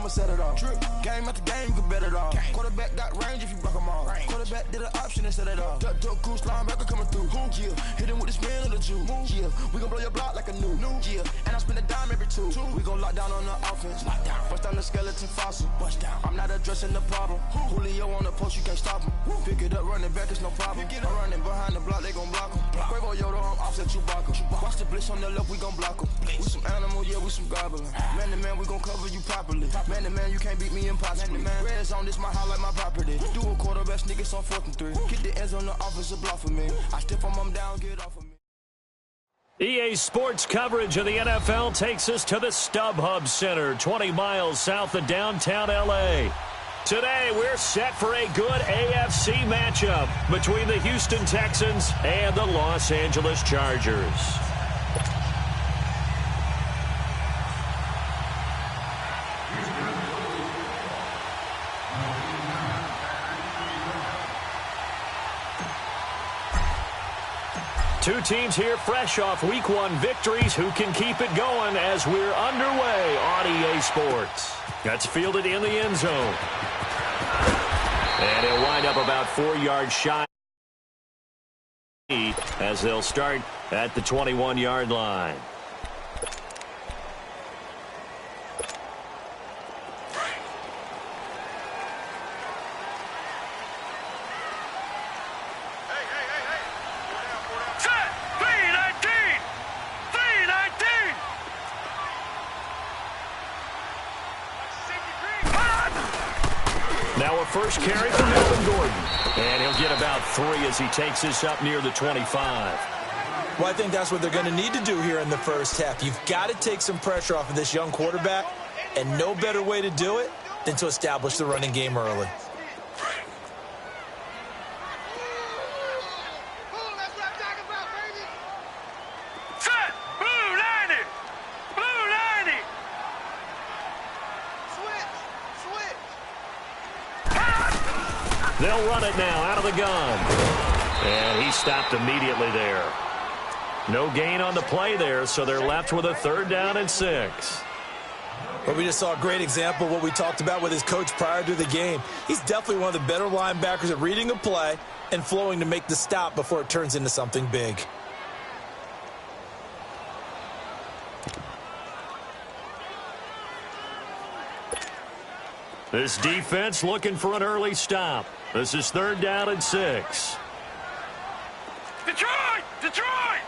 I'ma set it off. Game after game, you can bet it all. Quarterback got range if you block them all. Quarterback did an option and set it off. Duck, goose, linebacker coming through. Yeah, hit him with the spin of the Jew. Yeah, we gon' blow your block like a new. Yeah, and I spend a dime every two. We gon' lock down on the offense. Bust down the skeleton fossil. I'm not addressing the problem. Julio on the post, you can't stop him. Pick it up, running back, it's no problem. I'm running behind the block, they gon' block him. Quavo Yoda, I'm offset Chewbacca. Watch the blitz on the left, we gon' block him. We some animal, yeah, we some goblin. Man to man, we gon' cover you properly. Man to man, you can't beat me impossibly. Red zone, this my highlight, my property. Do a quarterback, niggas on 4th and 3. Get the ends on the offensive block for me. I stiff them down, get off of me. EA Sports coverage of the NFL takes us to the StubHub Center, 20 miles south of downtown L.A. Today, we're set for a good AFC matchup between the Houston Texans and the Los Angeles Chargers. Two teams here fresh off Week 1 victories who can keep it going as we're underway on EA Sports. That's fielded in the end zone. And he'll wind up about 4 yards shy as they'll start at the 21-yard line. Now a first carry for Melvin Gordon. And he'll get about 3 as he takes this up near the 25. Well, I think that's what they're going to need to do here in the first half. You've got to take some pressure off of this young quarterback, and no better way to do it than to establish the running game early. They'll run it now out of the gun. And he stopped immediately there. No gain on the play there, so they're left with a 3rd down and 6. Well, we just saw a great example of what we talked about with his coach prior to the game. He's definitely one of the better linebackers at reading a play and flowing to make the stop before it turns into something big. This defense looking for an early stop. This is 3rd down and 6. Detroit! Detroit!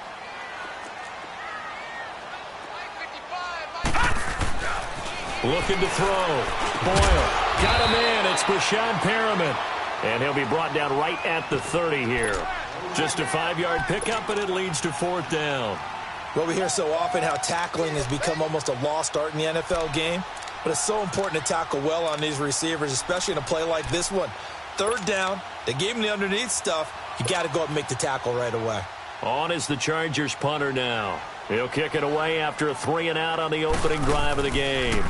Looking to throw. Boyle got him in. It's Brashad Perriman. And he'll be brought down right at the 30 here. Just a 5-yard pickup, and it leads to 4th down. Well, we hear so often how tackling has become almost a lost art in the NFL game. But it's so important to tackle well on these receivers, especially in a play like this one. 3rd down, they gave him the underneath stuff. You got to go up and make the tackle right away. On is the Chargers punter now. He'll kick it away after a 3-and-out on the opening drive of the game.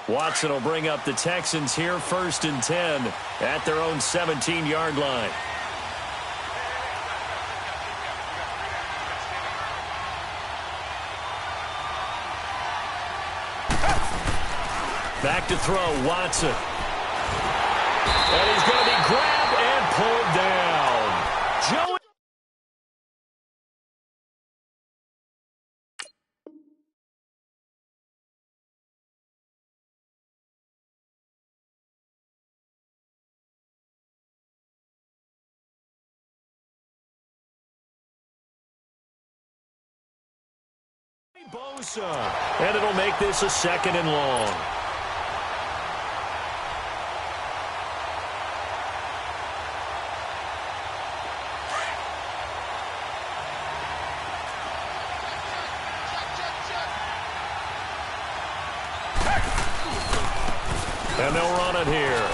Watson will bring up the Texans here 1st and 10 at their own 17-yard line. Back to throw, Watson. And he's going to be grabbed and pulled down. Joey. Bosa, and it'll make this a 2nd and long. And they'll run it here.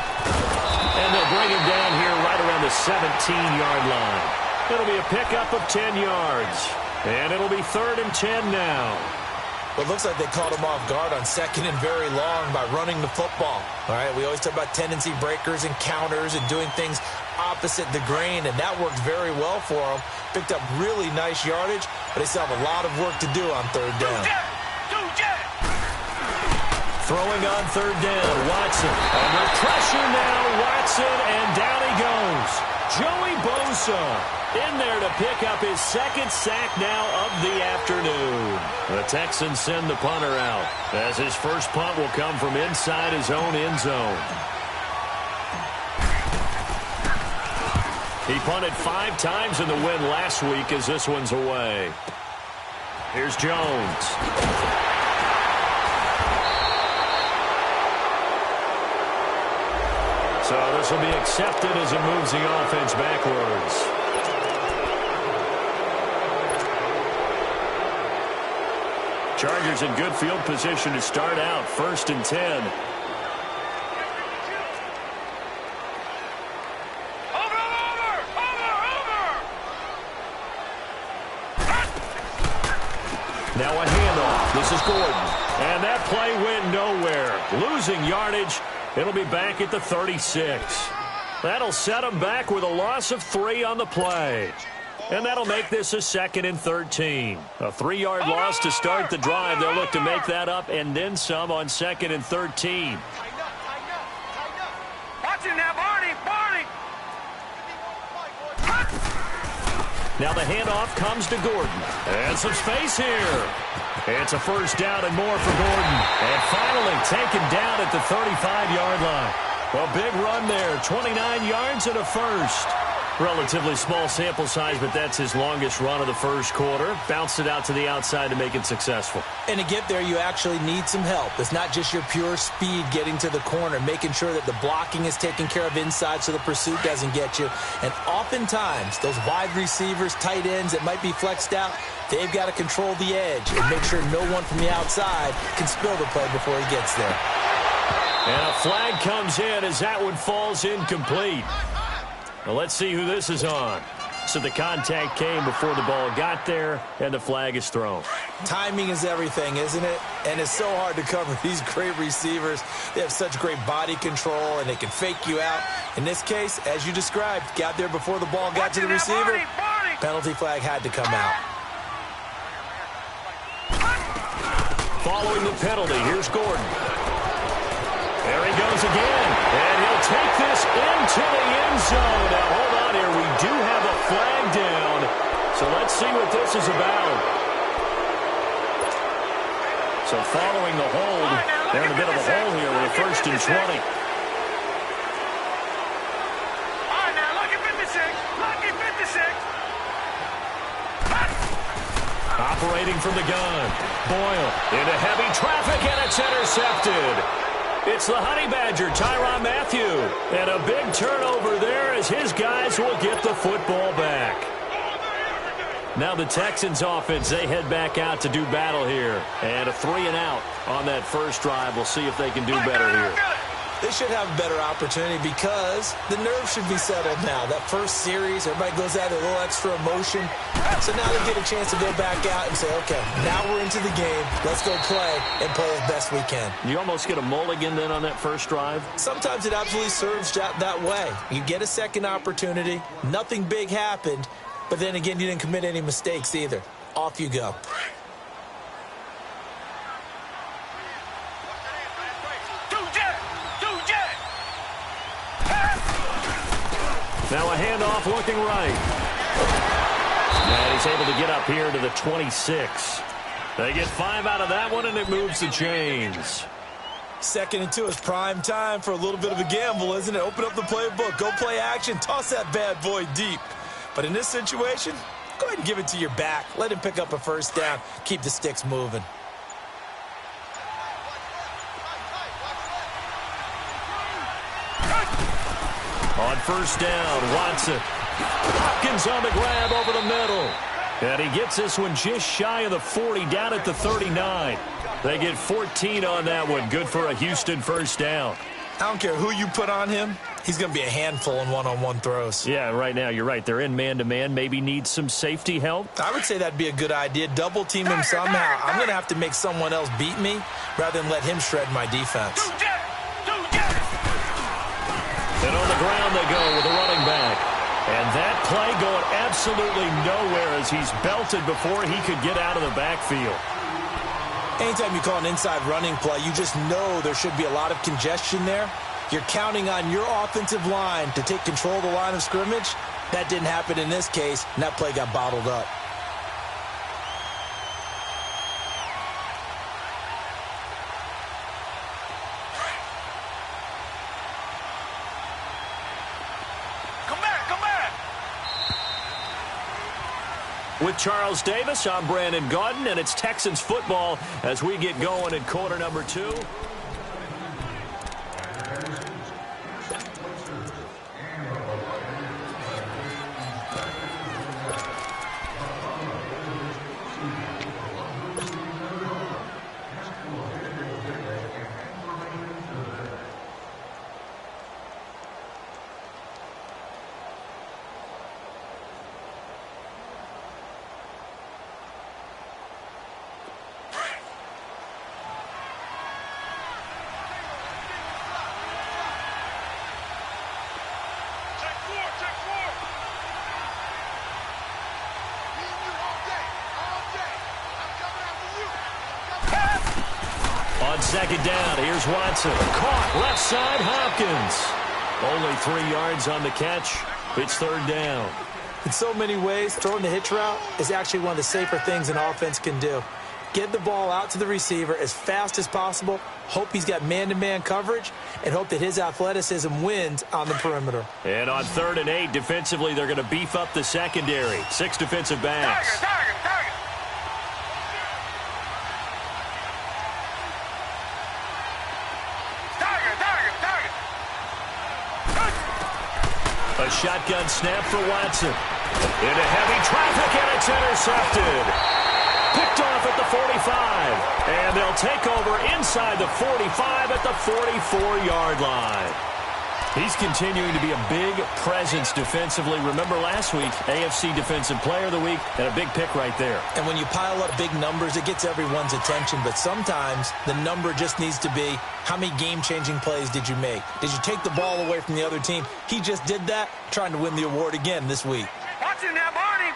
And they'll bring him down here right around the 17-yard line. It'll be a pickup of 10 yards. And it'll be 3rd and 10 now. Well, it looks like they caught him off guard on 2nd and very long by running the football. All right, we always talk about tendency breakers and counters and doing things opposite the grain, and that worked very well for them. Picked up really nice yardage, but they still have a lot of work to do on 3rd down. Throwing on 3rd down, Watson. Under pressure now, Watson, and down he goes. Joey Bosa in there to pick up his 2nd sack now of the afternoon. The Texans send the punter out, as his first punt will come from inside his own end zone. He punted 5 times in the win last week as this one's away. Here's Jones. So this will be accepted as it moves the offense backwards. Chargers in good field position to start out. 1st and 10. Now a handoff. This is Gordon. And that play went nowhere. Losing yardage. It'll be back at the 36. That'll set them back with a loss of 3 on the play. And that'll make this a 2nd and 13. A 3-yard loss to start the drive. They'll look to make that up and then some on 2nd and 13. Watch it now, Barney! Now the handoff comes to Gordon. And some space here. It's a 1st down and more for Gordon. And finally taken down at the 35-yard line. A big run there. 29 yards and a 1st. Relatively small sample size, but that's his longest run of the first quarter. Bounced it out to the outside to make it successful. And to get there, you actually need some help. It's not just your pure speed getting to the corner, making sure that the blocking is taken care of inside so the pursuit doesn't get you. And oftentimes, those wide receivers, tight ends that might be flexed out, they've got to control the edge and make sure no one from the outside can spill the play before he gets there. And a flag comes in as that one falls incomplete. Well, let's see who this is on. So the contact came before the ball got there, and the flag is thrown. Timing is everything, isn't it? And it's so hard to cover these great receivers. They have such great body control, and they can fake you out. In this case, as you described, got there before the ball got to the receiver. Penalty flag had to come out. Following the penalty, here's Gordon. There he goes again, and he'll take this into the end zone. Now, hold on here. We do have a flag down, so let's see what this is about. So following the hold, they're in a bit of a hole here with a 1st and 20. All right, now, lucky 56. Lucky 56. Operating from the gun. Boyle into heavy traffic, and it's intercepted. It's the Honey Badger, Tyrann Mathieu. And a big turnover there as his guys will get the football back. Now the Texans offense, they head back out to do battle here. And a 3-and-out on that first drive. We'll see if they can do better here. They should have a better opportunity because the nerves should be settled now. That first series, everybody goes out with a little extra emotion. So now they get a chance to go back out and say, okay, now we're into the game. Let's go play and play as best we can. You almost get a mulligan then on that first drive? Sometimes it absolutely serves that way. You get a second opportunity. Nothing big happened. But then again, you didn't commit any mistakes either. Off you go. Now a handoff looking right. And he's able to get up here to the 26. They get 5 out of that one, and it moves the chains. 2nd and 2 is prime time for a little bit of a gamble, isn't it? Open up the playbook. Go play action. Toss that bad boy deep. But in this situation, go ahead and give it to your back. Let him pick up a 1st down. Keep the sticks moving. On 1st down, Watson. Hopkins on the grab over the middle. And he gets this one just shy of the 40, down at the 39. They get 14 on that one. Good for a Houston 1st down. I don't care who you put on him. He's going to be a handful in one-on-one throws. Yeah, right now, you're right. They're in man-to-man. Maybe needs some safety help. I would say that'd be a good idea. Double team him somehow. I'm going to have to make someone else beat me rather than let him shred my defense. And on the ground they go with a running back. And that play going absolutely nowhere as he's belted before he could get out of the backfield. Anytime you call an inside running play, you just know there should be a lot of congestion there. You're counting on your offensive line to take control of the line of scrimmage. That didn't happen in this case, and that play got bottled up. Come back! With Charles Davis, I'm Brandon Gaudin, and it's Texans football as we get going in quarter number 2. On second down, here's Watson. Caught left side, Hopkins. Only 3 yards on the catch. It's third down. In so many ways, throwing the hitch route is actually one of the safer things an offense can do. Get the ball out to the receiver as fast as possible, hope he's got man-to-man coverage, and hope that his athleticism wins on the perimeter. And on 3rd and 8, defensively, they're going to beef up the secondary. 6 defensive backs. Target! A shotgun snap for Watson. Into heavy traffic, and it's intercepted. Picked off at the 45. And they'll take over inside the 45 at the 44-yard line. He's continuing to be a big presence defensively. Remember last week, AFC Defensive Player of the Week, and a big pick right there. And when you pile up big numbers, it gets everyone's attention. But sometimes the number just needs to be, how many game-changing plays did you make? Did you take the ball away from the other team? He just did that, trying to win the award again this week. Watch it now, Barney!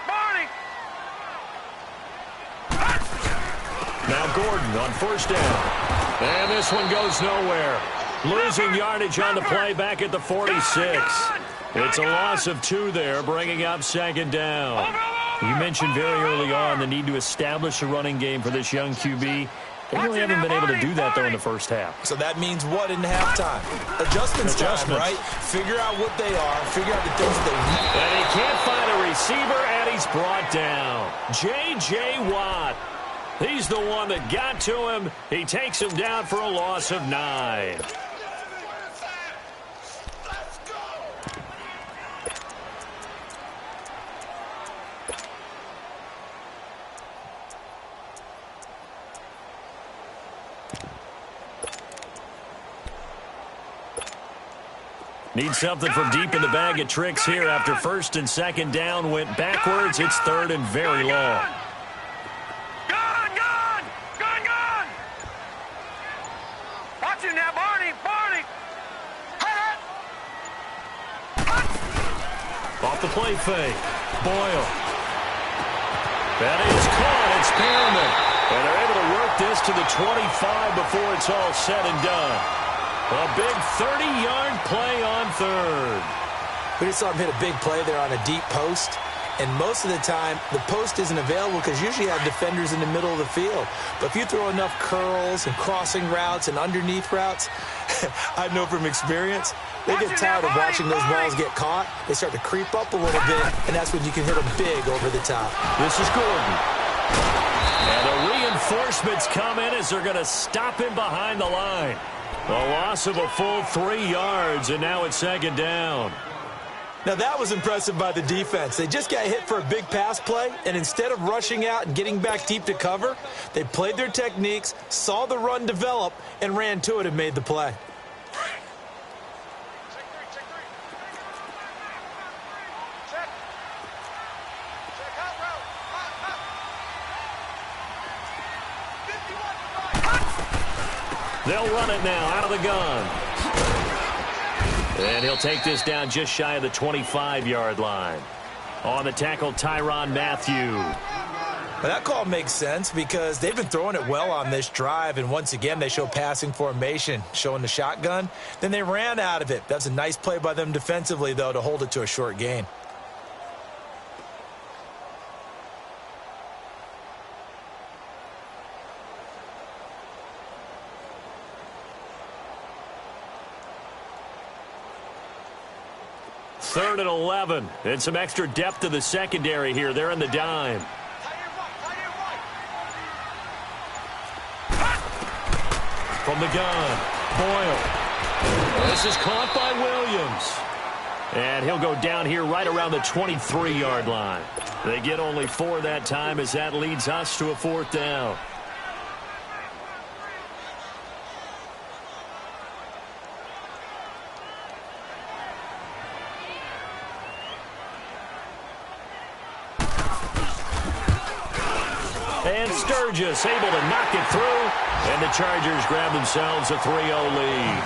Now Gordon on first down. And this one goes nowhere. Losing yardage on the play back at the 46. It's a loss of 2 there, bringing up second down. You mentioned very early on the need to establish a running game for this young QB. They really haven't been able to do that, though, in the first half. So that means what in halftime? Adjustments time, right? Figure out what they are. Figure out the things that they need. And he can't find a receiver, and he's brought down. J.J. Watt. He's the one that got to him. He takes him down for a loss of 9. Need something from deep in the bag of tricks here after first and second down went backwards. It's third and very long. Gone! Watch it now, Barney! Off the play fake. Boyle. That is caught. It's Perriman. And they're able to work this to the 25 before it's all said and done. A big 30-yard play on third. We just saw him hit a big play there on a deep post. And most of the time, the post isn't available because usually you have defenders in the middle of the field. But if you throw enough curls and crossing routes and underneath routes, I know from experience, they get tired of watching those balls get caught. They start to creep up a little bit, and that's when you can hit them big over the top. This is Gordon. And the reinforcements come in as they're going to stop him behind the line. A loss of a full 3 yards, and now it's second down. Now, that was impressive by the defense. They just got hit for a big pass play, and instead of rushing out and getting back deep to cover, they played their techniques, saw the run develop, and ran to it and made the play. They'll run it now out of the gun. And he'll take this down just shy of the 25-yard line. On the tackle, Tyrann Mathieu. Well, that call makes sense because they've been throwing it well on this drive, and once again, they show passing formation, showing the shotgun. Then they ran out of it. That's a nice play by them defensively, though, to hold it to a short gain. Third and 11. And some extra depth to the secondary here. They're in the dime. From the gun, Boyle. This is caught by Williams. And he'll go down here right around the 23-yard line. They get only 4 that time as that leads us to a 4th down. And Sturgis able to knock it through. And the Chargers grab themselves a 3-0 lead.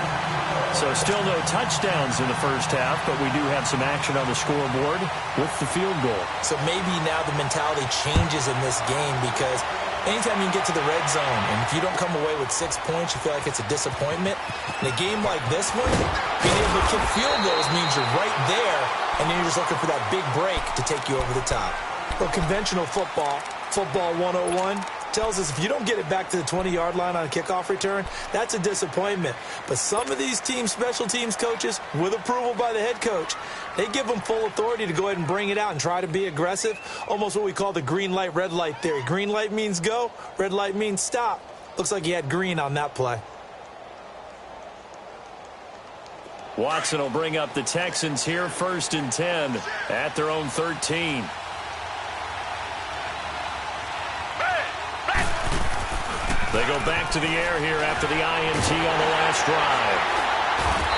So still no touchdowns in the first half, but we do have some action on the scoreboard with the field goal. So maybe now the mentality changes in this game because anytime you can get to the red zone, and if you don't come away with 6 points, you feel like it's a disappointment. In a game like this one, being able to kick field goals means you're right there, and then you're just looking for that big break to take you over the top. Well, conventional football 101, tells us if you don't get it back to the 20-yard line on a kickoff return, that's a disappointment. But some of these teams, special teams coaches, with approval by the head coach, they give them full authority to go ahead and bring it out and try to be aggressive, almost what we call the green light, red light theory. Green light means go, red light means stop. Looks like he had green on that play. Watson will bring up the Texans here, 1st and 10 at their own 13. They go back to the air here after the INT on the last drive.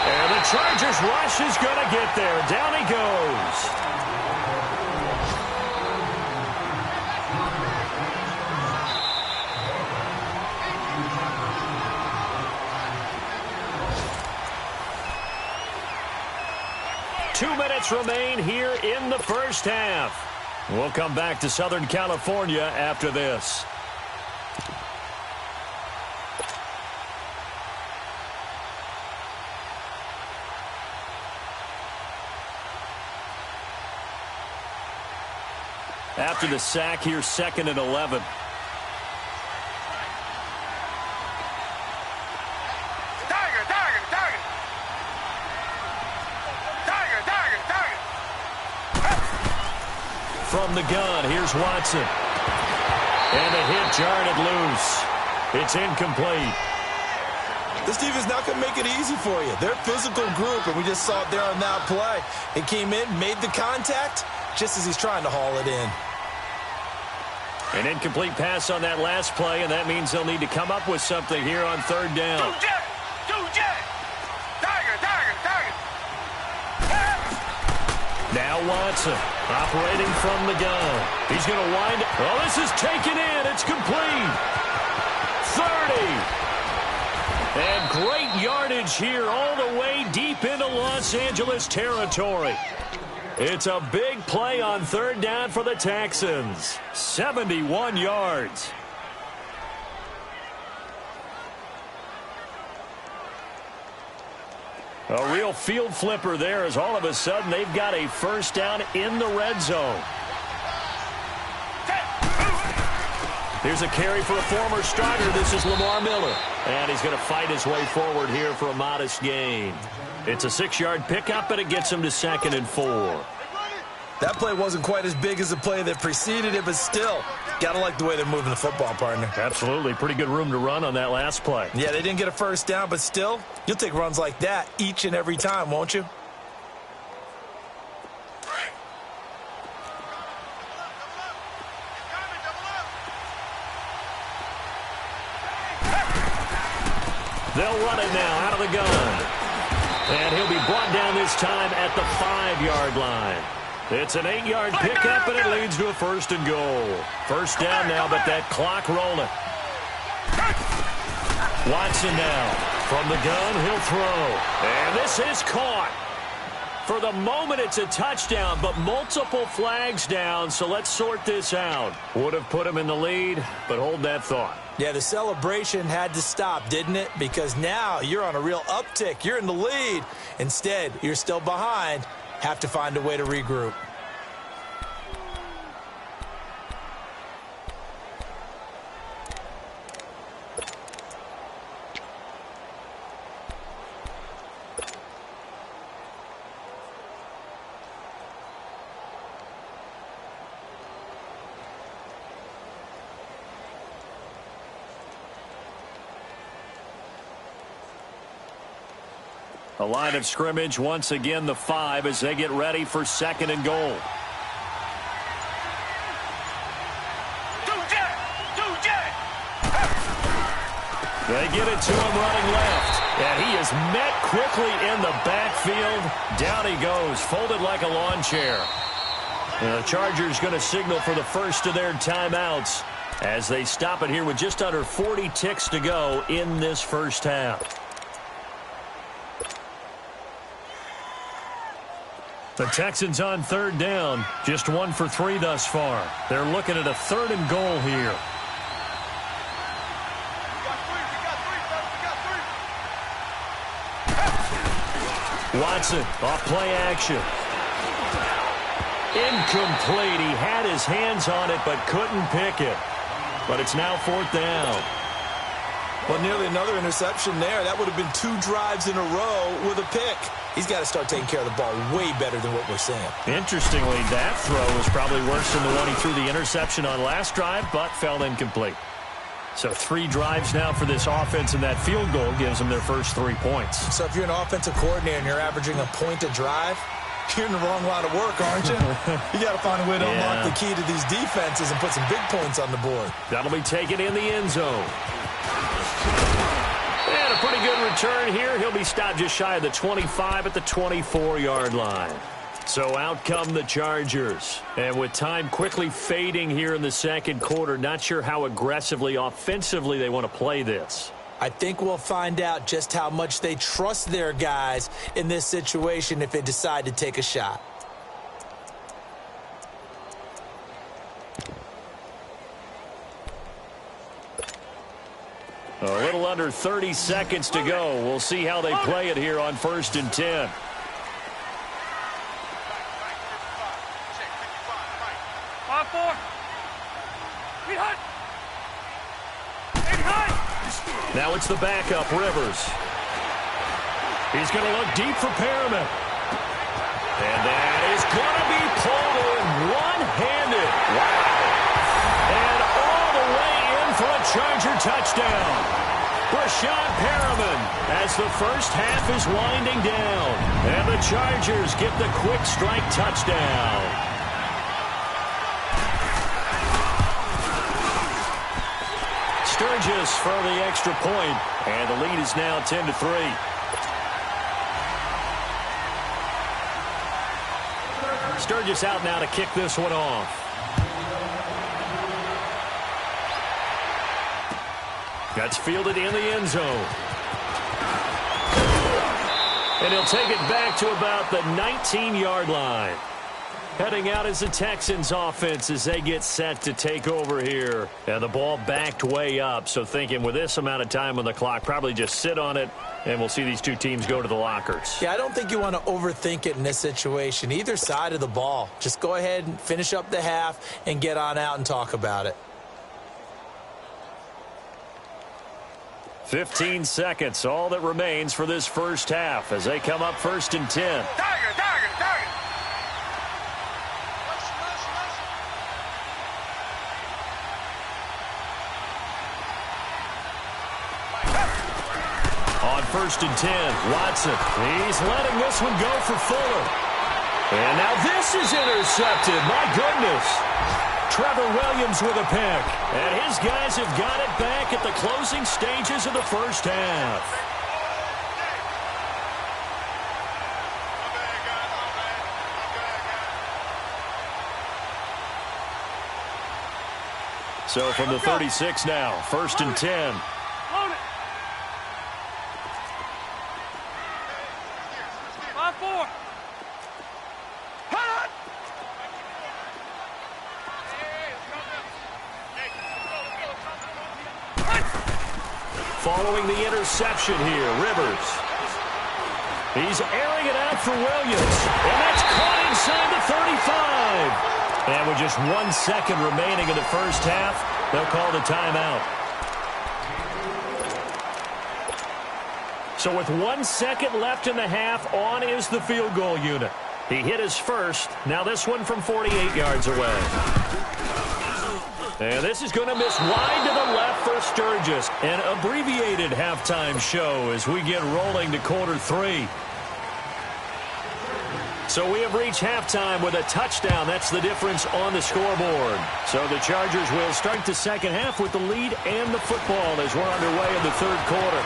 And the Chargers rush is going to get there. Down he goes. Two minutes remain here in the first half. We'll come back to Southern California after this. After the sack, here's 2nd and 11. From the gun, here's Watson. And the hit jarred it loose. It's incomplete. This defense not going to make it easy for you. They're a physical group, and we just saw it there on that play. It came in, made the contact, just as he's trying to haul it in. An incomplete pass on that last play, and that means they'll need to come up with something here on 3rd down. Now Watson operating from the gun. He's going to wind it. Oh, this is taken in. It's complete. 30. And great yardage here all the way deep into Los Angeles territory. It's a big play on 3rd down for the Texans. 71 yards. A real field flipper there as all of a sudden they've got a 1st down in the red zone. Here's a carry for a former starter. This is Lamar Miller. And he's going to fight his way forward here for a modest gain. It's a 6-yard pickup, but it gets him to 2nd and 4. That play wasn't quite as big as the play that preceded it, but still, got to like the way they're moving the football, partner. Absolutely. Pretty good room to run on that last play. Yeah, they didn't get a 1st down, but still, you'll take runs like that each and every time, won't you? They'll run it now out of the gun. And he'll be brought down this time at the 5-yard line. It's an 8-yard pickup, and it leads to a 1st and goal. 1st down now, but that clock rolling. Watson now. From the gun, he'll throw. And this is caught. For the moment, it's a touchdown, but multiple flags down, so let's sort this out. Would have put him in the lead, but hold that thought. Yeah, the celebration had to stop, didn't it? Because now you're on a real uptick. You're in the lead. Instead, you're still behind. Have to find a way to regroup. A line of scrimmage, once again the 5 as they get ready for 2nd and goal. They get it to him running left. And he is met quickly in the backfield. Down he goes, folded like a lawn chair. And the Chargers going to signal for the first of their timeouts as they stop it here with just under 40 ticks to go in this first half. The Texans on 3rd down, just 1 for 3 thus far. They're looking at a 3rd and goal here. Watson, off play action. Incomplete. He had his hands on it but couldn't pick it. But it's now 4th down. Well, nearly another interception there. That would have been 2 drives in a row with a pick. He's got to start taking care of the ball way better than what we're seeing. Interestingly, that throw was probably worse than the one he threw the interception on last drive, but fell incomplete. So 3 drives now for this offense, and that field goal gives them their first 3 points. So if you're an offensive coordinator and you're averaging a point a drive, you're in the wrong line of work, aren't you? You got to find a way to unlock the key to these defenses and put some big points on the board. That'll be taken in the end zone. And a pretty good return here. He'll be stopped just shy of the 25 at the 24-yard line. So out come the Chargers. And with time quickly fading here in the second quarter, not sure how aggressively, offensively they want to play this. I think we'll find out just how much they trust their guys in this situation if they decide to take a shot. A little under 30 seconds to go. We'll see how they play it here on 1st and 10. Now it's the backup, Rivers. He's going to look deep for Perriman. And that is going to be pulled in one-handed. Wow. And all the way in for a Charger touchdown. Rashad Perriman as the first half is winding down. And the Chargers get the quick strike touchdown. Sturgis for the extra point, and the lead is now 10-3. Sturgis out now to kick this one off. That's fielded in the end zone. And he'll take it back to about the 19-yard line. Heading out as the Texans offense as they get set to take over here. And the ball backed way up, so thinking with this amount of time on the clock, probably just sit on it, and we'll see these two teams go to the lockers. Yeah, I don't think you want to overthink it in this situation. Either side of the ball. Just go ahead and finish up the half and get on out and talk about it. 15 seconds, all that remains for this first half as they come up 1st and 10. On 1st and 10, Watson. He's letting this one go for Fuller. And now this is intercepted. My goodness. Trevor Williams with a pick. And his guys have got it back at the closing stages of the first half. So from the 36 now, 1st and 10. 4. Following the interception here, Rivers. He's airing it out for Williams. And that's caught inside the 35. And with just 1 second remaining in the first half, they'll call the timeout. So with 1 second left in the half, on is the field goal unit. He hit his first. Now this one from 48 yards away. And this is going to miss wide to the left for Sturgis. An abbreviated halftime show as we get rolling to quarter 3. So we have reached halftime with a touchdown. That's the difference on the scoreboard. So the Chargers will start the second half with the lead and the football as we're underway in the third quarter.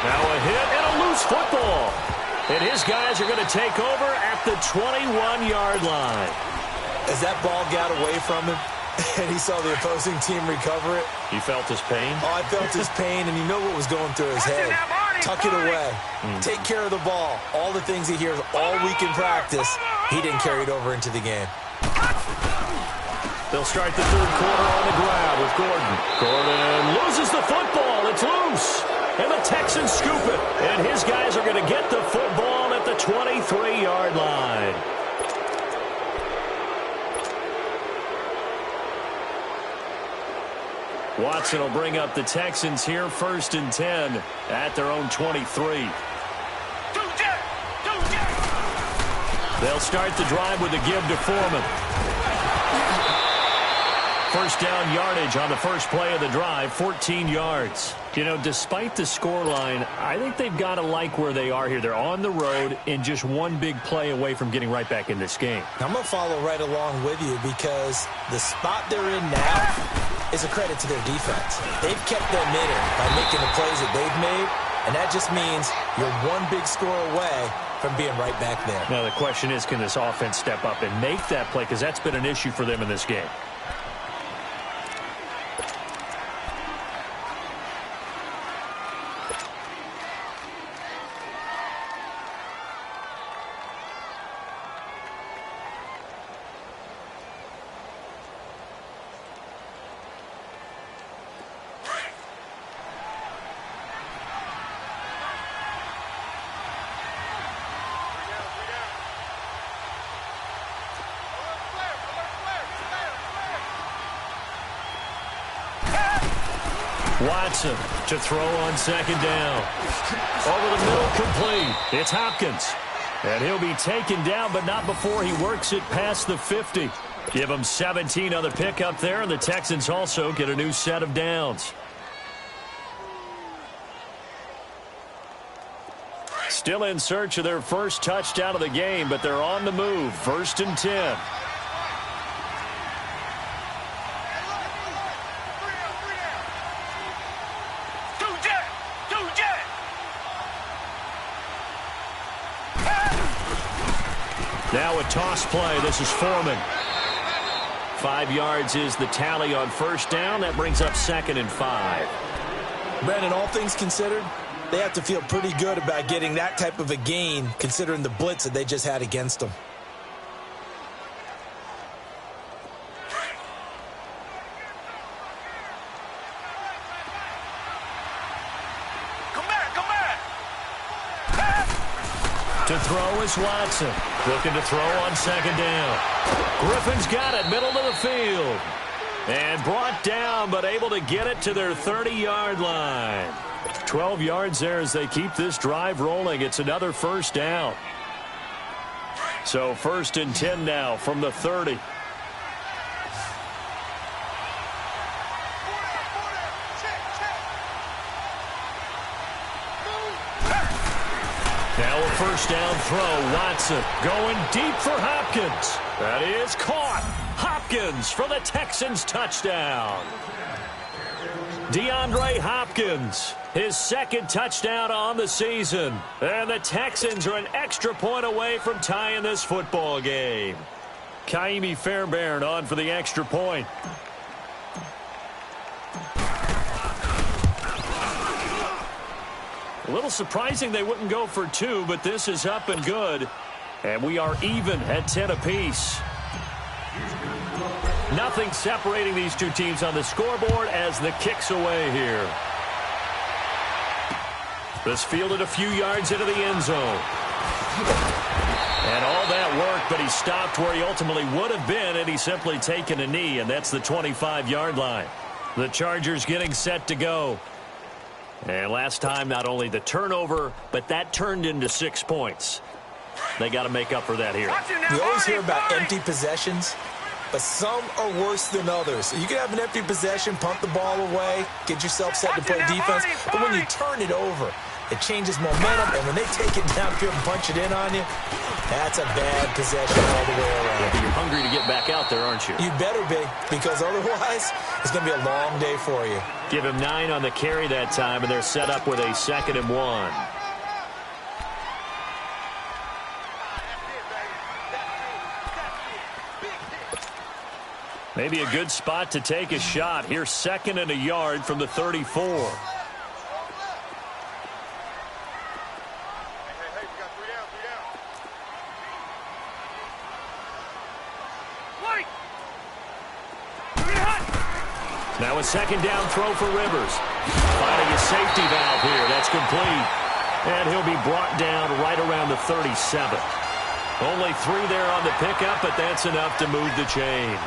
Now a hit and a loose football. And his guys are going to take over at the 21-yard line. As that ball got away from him, and he saw the opposing team recover it. You felt his pain? Oh, I felt his pain, and you know what was going through his head. Tuck it away. Take care of the ball. All the things he hears all week in practice, he didn't carry it over into the game. They'll start the third quarter on the ground with Gordon. Gordon loses the football. It's loose. And the Texans scoop it. And his guys are going to get the football at the 23-yard line. Watson will bring up the Texans here, 1st and 10 at their own 23. They'll start the drive with a give to Foreman. First down yardage on the first play of the drive, 14 yards. You know, despite the scoreline, I think they've got to like where they are here. They're on the road and just one big play away from getting right back in this game. I'm going to follow right along with you because the spot they're in now is a credit to their defense. They've kept them in it by making the plays that they've made, and that just means you're one big score away from being right back there. Now the question is, can this offense step up and make that play? Because that's been an issue for them in this game. Watson to throw on second down. Over the middle, complete. It's Hopkins. And he'll be taken down, but not before he works it past the 50. Give him 17 on the pickup there, and the Texans also get a new set of downs. Still in search of their first touchdown of the game, but they're on the move. 1st and 10. Now a toss play. This is Foreman. 5 yards is the tally on first down. That brings up 2nd and 5. Brandon, all things considered, they have to feel pretty good about getting that type of a gain considering the blitz that they just had against them. To throw is Watson. Looking to throw on second down. Griffin's got it, middle of the field. And brought down, but able to get it to their 30-yard line. 12 yards there as they keep this drive rolling. It's another first down. So 1st and 10 now from the 30. Now a first down throw. Watson going deep for Hopkins. That is caught. Hopkins for the Texans touchdown. DeAndre Hopkins, his 2nd touchdown on the season. And the Texans are an extra point away from tying this football game. Kaimi Fairbairn on for the extra point. A little surprising they wouldn't go for 2, but this is up and good. And we are even at 10 apiece. Nothing separating these two teams on the scoreboard as the kick's away here. This fielded a few yards into the end zone. And all that work, but he stopped where he ultimately would have been, and he's simply taken a knee, and that's the 25-yard line. The Chargers getting set to go. And last time, not only the turnover, but that turned into 6 points. They got to make up for that here. You always hear about empty possessions, but some are worse than others. You can have an empty possession, punt the ball away, get yourself set to play defense, but when you turn it over, it changes momentum, and when they take it downfield and punch it in on you, that's a bad possession all the way around. Yeah, you're hungry to get back out there, aren't you? You better be, because otherwise, it's going to be a long day for you. Give him 9 on the carry that time, and they're set up with a 2nd and 1. Maybe a good spot to take a shot. Here's 2nd and a yard from the 34. Now a 2nd down throw for Rivers. Finding a safety valve here. That's complete. And he'll be brought down right around the 37. Only 3 there on the pickup, but that's enough to move the chains.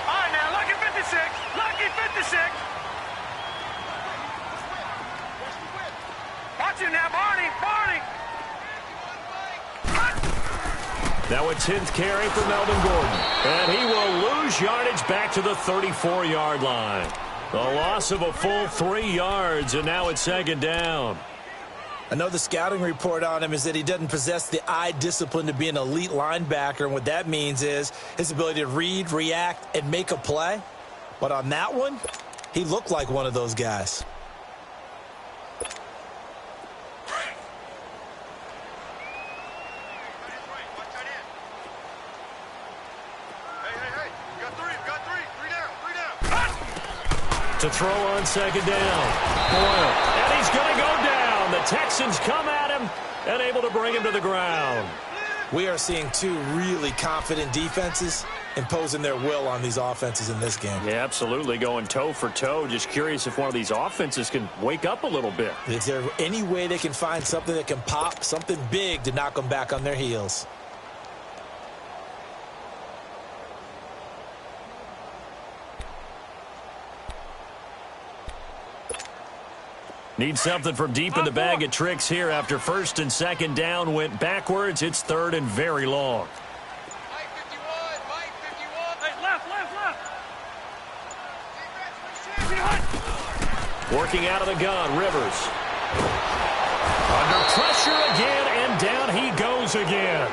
All right, now, lucky 56. Lucky 56. Watch it now, Barney. Barney. Now a 10th carry for Melvin Gordon. And he will lose yardage back to the 34-yard line. The loss of a full 3 yards, and now it's 2nd down. I know the scouting report on him is that he doesn't possess the eye discipline to be an elite linebacker, and what that means is his ability to read, react, and make a play. But on that one, he looked like one of those guys. To throw on 2nd down. Boyle. And he's going to go down. The Texans come at him and able to bring him to the ground. We are seeing 2 really confident defenses imposing their will on these offenses in this game. Yeah, absolutely. Going toe for toe. Just curious if one of these offenses can wake up a little bit. Is there any way they can find something that can pop, something big to knock them back on their heels? Need something from deep in the bag of tricks here after 1st and 2nd down went backwards. It's 3rd and very long. Mike 51. Mike 51. Hey, left. Working out of the gun, Rivers. Under pressure again, and down he goes again.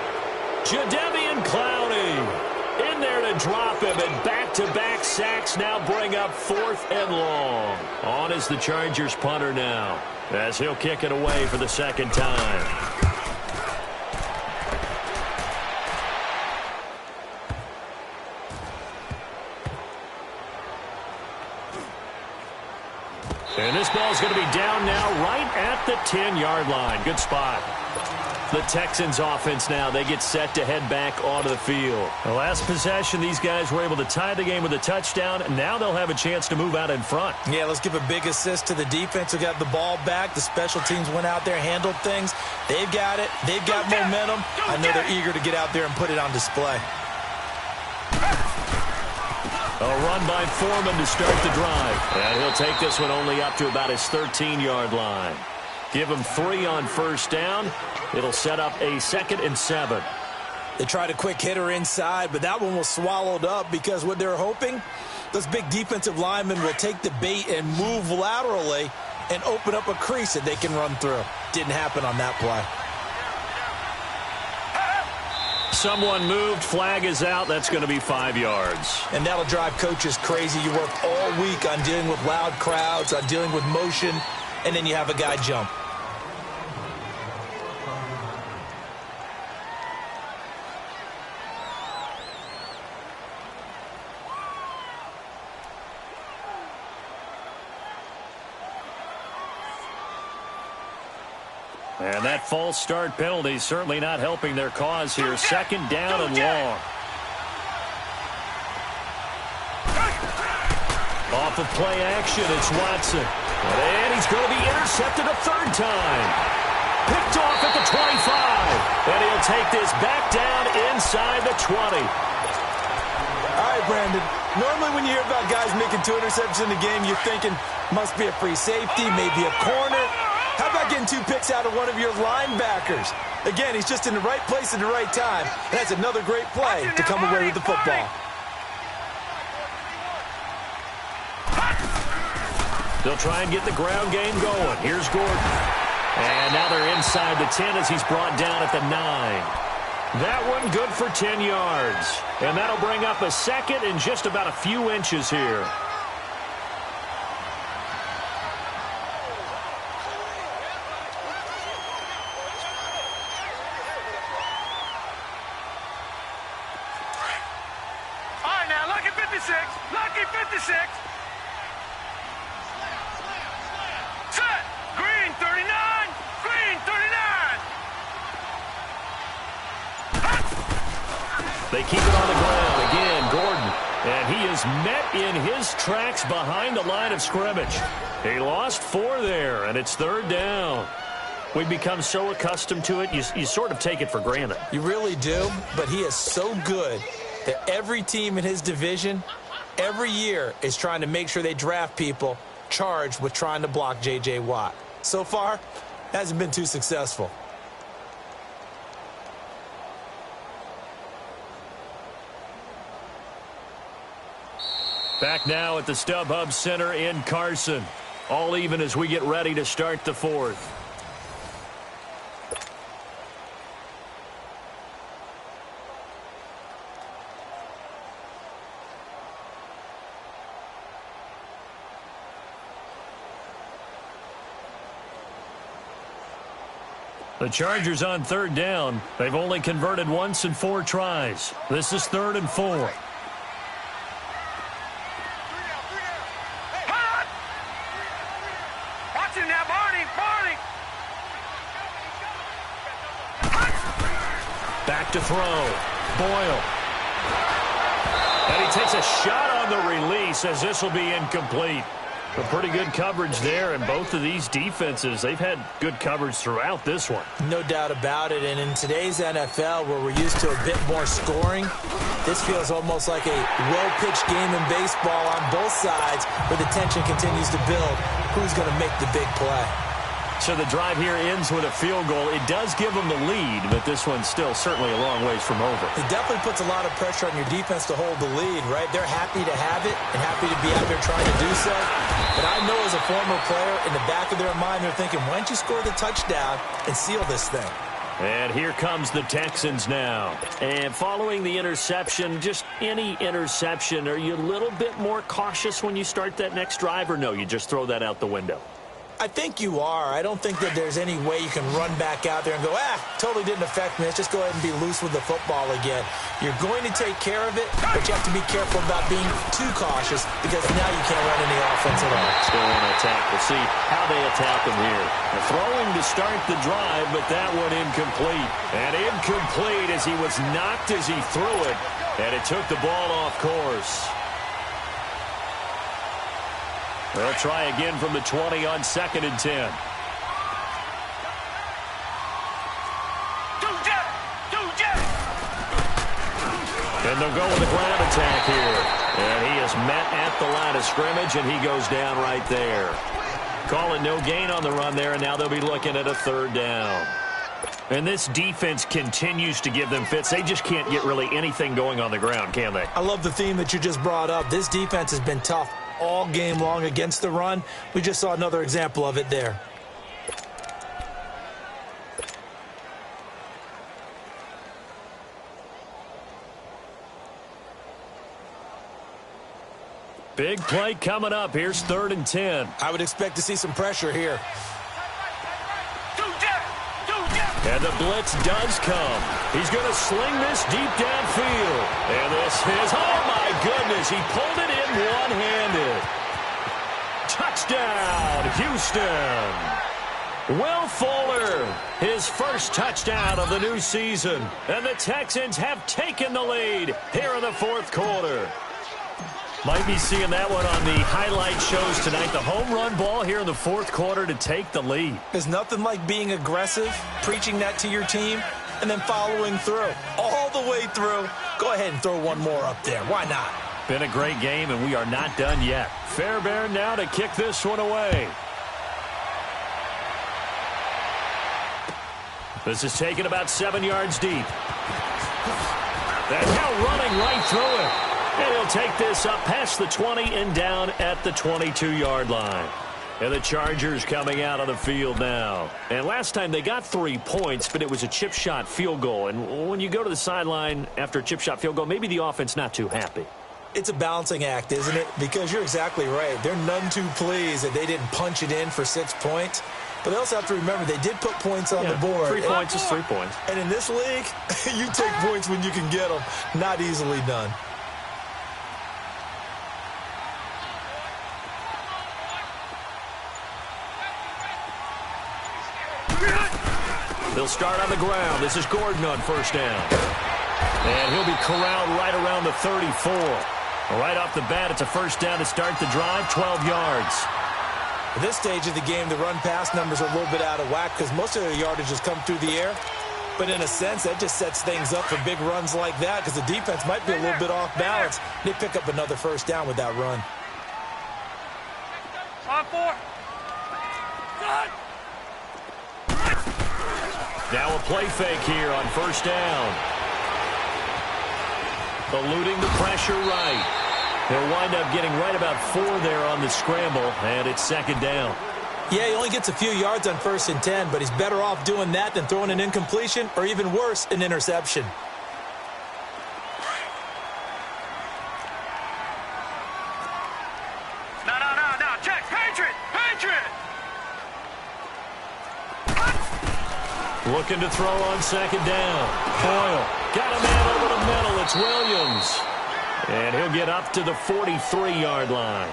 Jadeveon Clowney in there to drop him, and back-to-back sacks now bring up 4th and long. On is the Chargers punter now, as he'll kick it away for the 2nd time. And this ball's going to be down now right at the 10-yard line. Good spot. The Texans offense now, they get set to head back onto the field. The last possession, these guys were able to tie the game with a touchdown, and now they'll have a chance to move out in front. Yeah, let's give a big assist to the defense who got the ball back. The special teams went out there, handled things. They've got it. They've got momentum. I know they're eager to get out there and put it on display. A run by Foreman to start the drive. And he'll take this one only up to about his 13-yard line. Give him 3 on 1st down. It'll set up a 2nd and 7. They tried a quick hitter inside, but that one was swallowed up because what they're hoping, those big defensive linemen will take the bait and move laterally and open up a crease that they can run through. Didn't happen on that play. Someone moved. Flag is out. That's going to be 5 yards. And that'll drive coaches crazy. You work all week on dealing with loud crowds, on dealing with motion, and then you have a guy jump. And that false start penalty certainly not helping their cause here. Second down and long. Off of play action, it's Watson. And he's going to be intercepted a third time. Picked off at the 25. And he'll take this back down inside the 20. All right, Brandon. Normally when you hear about guys making 2 interceptions in the game, you're thinking must be a free safety, maybe a corner. How about getting 2 picks out of one of your linebackers? Again, he's just in the right place at the right time. And that's another great play to come away with the football. They'll try and get the ground game going. Here's Gordon. And now they're inside the 10 as he's brought down at the 9. That one good for 10 yards. And that'll bring up a second and just about a few inches here. All right, now, lucky 56. Lucky 56. Set. Green 39. Green 39. They keep it on the ground. Again, Gordon. And he is met in his tracks behind the line of scrimmage. He lost 4 there, and it's third down. We've become so accustomed to it, you sort of take it for granted. You really do, but he is so good that every team in his division, every year, is trying to make sure they draft people charged with trying to block J.J. Watt. So far, hasn't been too successful. Back now at the StubHub Center in Carson. All even as we get ready to start the fourth. The Chargers on third down. They've only converted once in 4 tries. This is 3rd and 4. Watch him now, Barney. Barney. Back to throw. Boyle. And he takes a shot on the release as this will be incomplete. A pretty good coverage there, and both of these defenses, they've had good coverage throughout this one. No doubt about it, and in today's NFL, where we're used to a bit more scoring, this feels almost like a well-pitched game in baseball on both sides, where the tension continues to build. Who's going to make the big play? So the drive here ends with a field goal. It does give them the lead, but this one's still certainly a long ways from over. It definitely puts a lot of pressure on your defense to hold the lead, right? They're happy to have it and happy to be out there trying to do so. But I know as a former player, in the back of their mind, they're thinking, why don't you score the touchdown and seal this thing? And here comes the Texans now. And following the interception, just any interception, are you a little bit more cautious when you start that next drive, or no, you just throw that out the window? I think you are. I don't think that there's any way you can run back out there and go, totally didn't affect me. Let's just go ahead and be loose with the football again. You're going to take care of it, but you have to be careful about being too cautious because now you can't run any offense at all. Still in attack. We'll see how they attack them here. They're throwing to start the drive, but that one incomplete. And incomplete as he was knocked as he threw it, and it took the ball off course. They'll try again from the 20 on 2nd and 10. And they'll go with a ground attack here. And he is met at the line of scrimmage, and he goes down right there. Call it no gain on the run there, and now they'll be looking at a 3rd down. And this defense continues to give them fits. They just can't get really anything going on the ground, can they? I love the theme that you just brought up. This defense has been tough all game long against the run. We just saw another example of it there. Big play coming up. Here's 3rd and 10. I would expect to see some pressure here. And the blitz does come. He's going to sling this deep downfield. And this is, oh my goodness, he pulled it in one-handed. Touchdown, Houston. Will Fuller, his first touchdown of the new season. And the Texans have taken the lead here in the fourth quarter. Might be seeing that one on the highlight shows tonight. The home run ball here in the fourth quarter to take the lead. There's nothing like being aggressive, preaching that to your team, and then following through. All the way through. Go ahead and throw one more up there. Why not? Been a great game, and we are not done yet. Fairbairn now to kick this one away. This is taken about 7 yards deep. And now running right through it. And he'll take this up past the 20 and down at the 22-yard line. And the Chargers coming out on the field now. And last time they got 3 points, but it was a chip shot field goal. And when you go to the sideline after a chip shot field goal, maybe the offense not too happy. It's a balancing act, isn't it? Because you're exactly right. They're none too pleased that they didn't punch it in for 6 points. But they also have to remember they did put points on the board. 3 points is 3 points. And in this league, you take points when you can get them. Not easily done. They'll start on the ground. This is Gordon on first down. And he'll be corralled right around the 34. Right off the bat, it's a first down to start the drive, 12 yards. At this stage of the game, the run-pass numbers are a little bit out of whack because most of their yardage has come through the air. But in a sense, that just sets things up for big runs like that because the defense might be a little bit off balance. They pick up another first down with that run. On 4. Good. Now a play fake here on first down. Eluding the pressure right. They'll wind up getting right about 4 there on the scramble, and it's second down. Yeah, he only gets a few yards on 1st and 10, but he's better off doing that than throwing an incompletion or even worse, an interception. No. Check. Patriot. Looking to throw on second down. Boyle got a man over the middle. It's Williams. And he'll get up to the 43-yard line.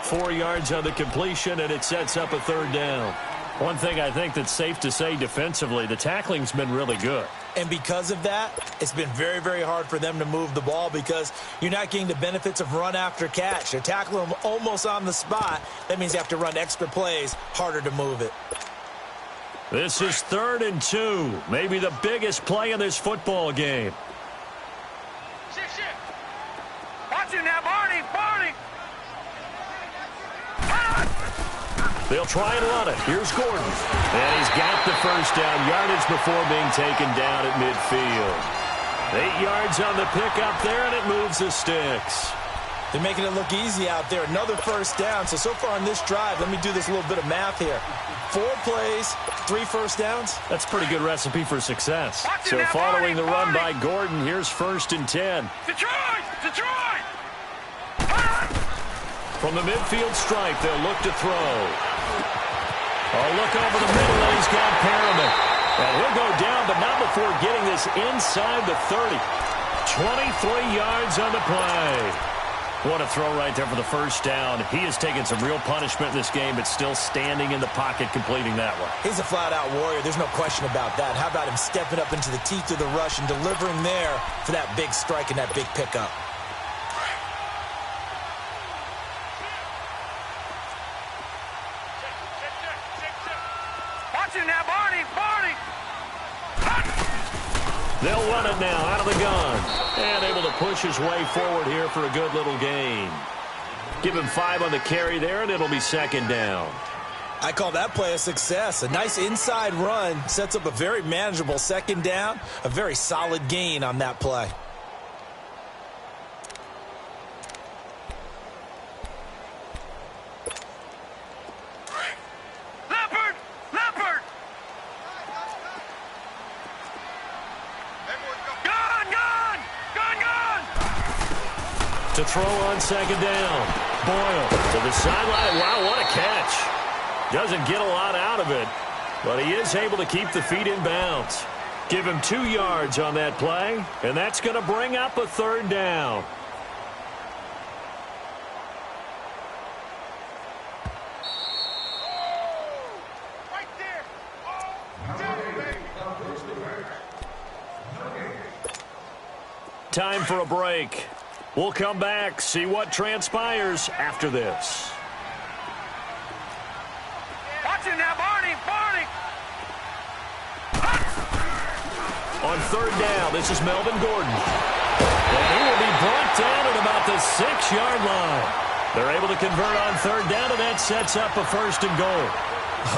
4 yards on the completion, and it sets up a third down. One thing I think that's safe to say defensively, the tackling's been really good. And because of that, it's been very, very hard for them to move the ball because you're not getting the benefits of run after catch. They're tackling them almost on the spot. That means you have to run extra plays, harder to move it. This is 3rd and 2. Maybe the biggest play in this football game. Shit. Watch it now, Barney. They'll try and run it. Here's Gordon. And he's got the first down. Yardage before being taken down at midfield. 8 yards on the pickup there, and it moves the sticks. They're making it look easy out there. Another first down. So far on this drive, let me do this little bit of math here. 4 plays, 3 first downs. That's a pretty good recipe for success. So following the run by Gordon, here's 1st and 10. Detroit! From the midfield stripe, they'll look to throw. Look over the middle, and he's got Perriman. And he'll go down, but not before getting this inside the 30. 23 yards on the play. What a throw right there for the first down. He has taken some real punishment in this game, but still standing in the pocket completing that one. He's a flat-out warrior. There's no question about that. How about him stepping up into the teeth of the rush and delivering there for that big strike and that big pickup? Watch it now, Barney. They'll run it now out of the gun. And able to push his way forward here for a good little gain. Give him 5 on the carry there, and it'll be second down. I call that play a success. A nice inside run sets up a very manageable second down. A very solid gain on that play. Leopard! Gun! To throw on second down. Boyle to the sideline. Wow, what a catch. Doesn't get a lot out of it, but he is able to keep the feet in bounds. Give him 2 yards on that play, and that's going to bring up a third down. Right there. time for a break. We'll come back, see what transpires after this. Watch it now, Barney! Barney! On third down, this is Melvin Gordon. And he will be brought down at about the 6-yard line. They're able to convert on third down, and that sets up a 1st and goal.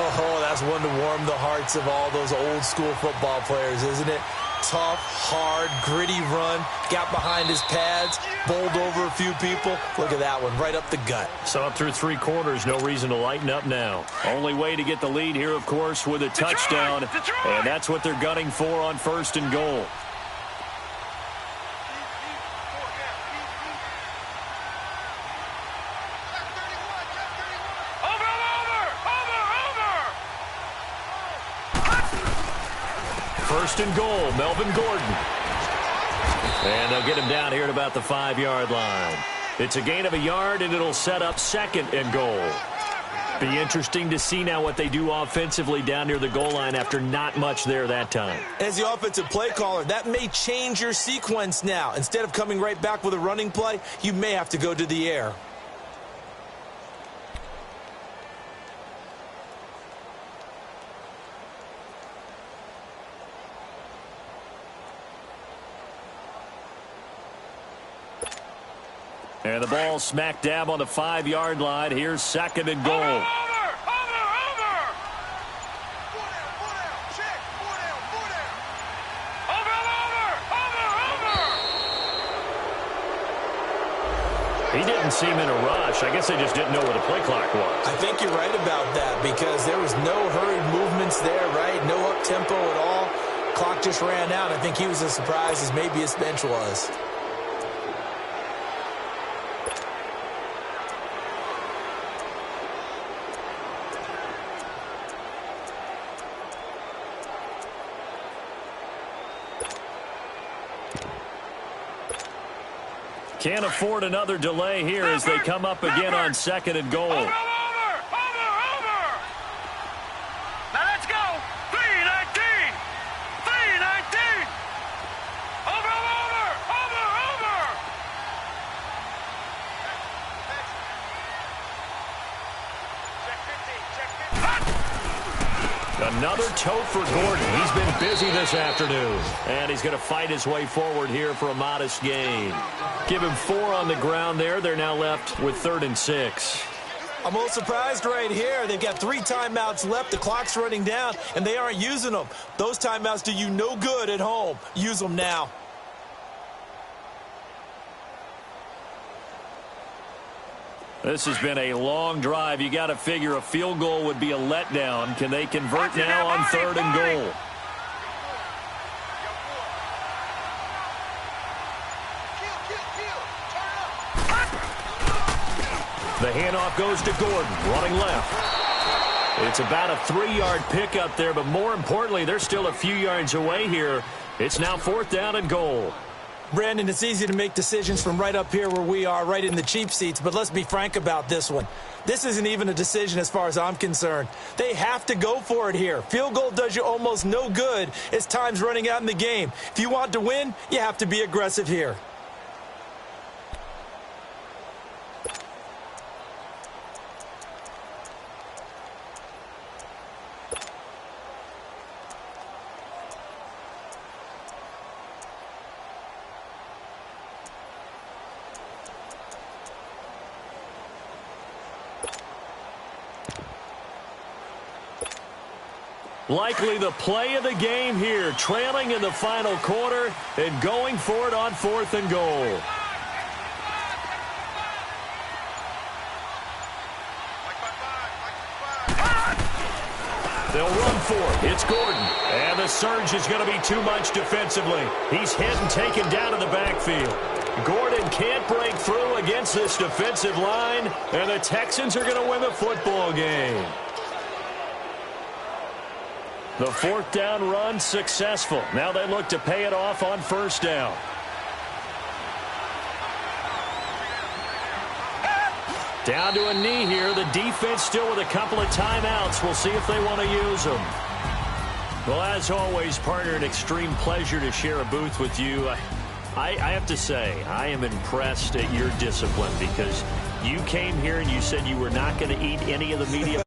Oh, that's one to warm the hearts of all those old-school football players, isn't it? Tough, hard, gritty run, got behind his pads, bowled over a few people. Look at that one, right up the gut. So up through 3 quarters, no reason to lighten up now. Only way to get the lead here, of course, with a touchdown. And that's what they're gunning for on 1st and goal. First and goal, Melvin Gordon. And they'll get him down here at about the 5-yard line. It's a gain of a yard, and it'll set up 2nd and goal. Be interesting to see now what they do offensively down near the goal line after not much there that time. As the offensive play caller, that may change your sequence now. Instead of coming right back with a running play, you may have to go to the air. And the ball smack dab on the 5-yard line. Here's 2nd and goal. Over! He didn't seem in a rush. I guess they just didn't know where the play clock was. I think you're right about that because there was no hurried movements there, right? No up-tempo at all. Clock just ran out. I think he was as surprised as maybe his bench was. Can't afford another delay here as they come up again on 2nd and goal. Over! Now let's go! 3-19! 3-19! Over! Another tote for Gordon. He's been busy this afternoon. And he's going to fight his way forward here for a modest gain. Give him 4 on the ground there. They're now left with 3rd and 6. I'm a little surprised right here. They've got 3 timeouts left. The clock's running down, and they aren't using them. Those timeouts do you no good at home. Use them now. This has been a long drive. You got to figure a field goal would be a letdown. Can they convert now on 3rd and goal? The handoff goes to Gordon, running left. It's about a 3-yard pickup there, but more importantly, they're still a few yards away here. It's now 4th down and goal. Brandon, it's easy to make decisions from right up here where we are, right in the cheap seats, but let's be frank about this one. This isn't even a decision as far as I'm concerned. They have to go for it here. Field goal does you almost no good as time's running out in the game. If you want to win, you have to be aggressive here. Likely the play of the game here, trailing in the final quarter and going for it on 4th and goal. They'll run for it. It's Gordon. And the surge is going to be too much defensively. He's hit and taken down in the backfield. Gordon can't break through against this defensive line, and the Texans are going to win the football game. The 4th down run successful. Now they look to pay it off on 1st down. Down to a knee here. The defense still with a couple of timeouts. We'll see if they want to use them. Well, as always, partner, an extreme pleasure to share a booth with you. I have to say, I am impressed at your discipline because you came here and you said you were not going to eat any of the media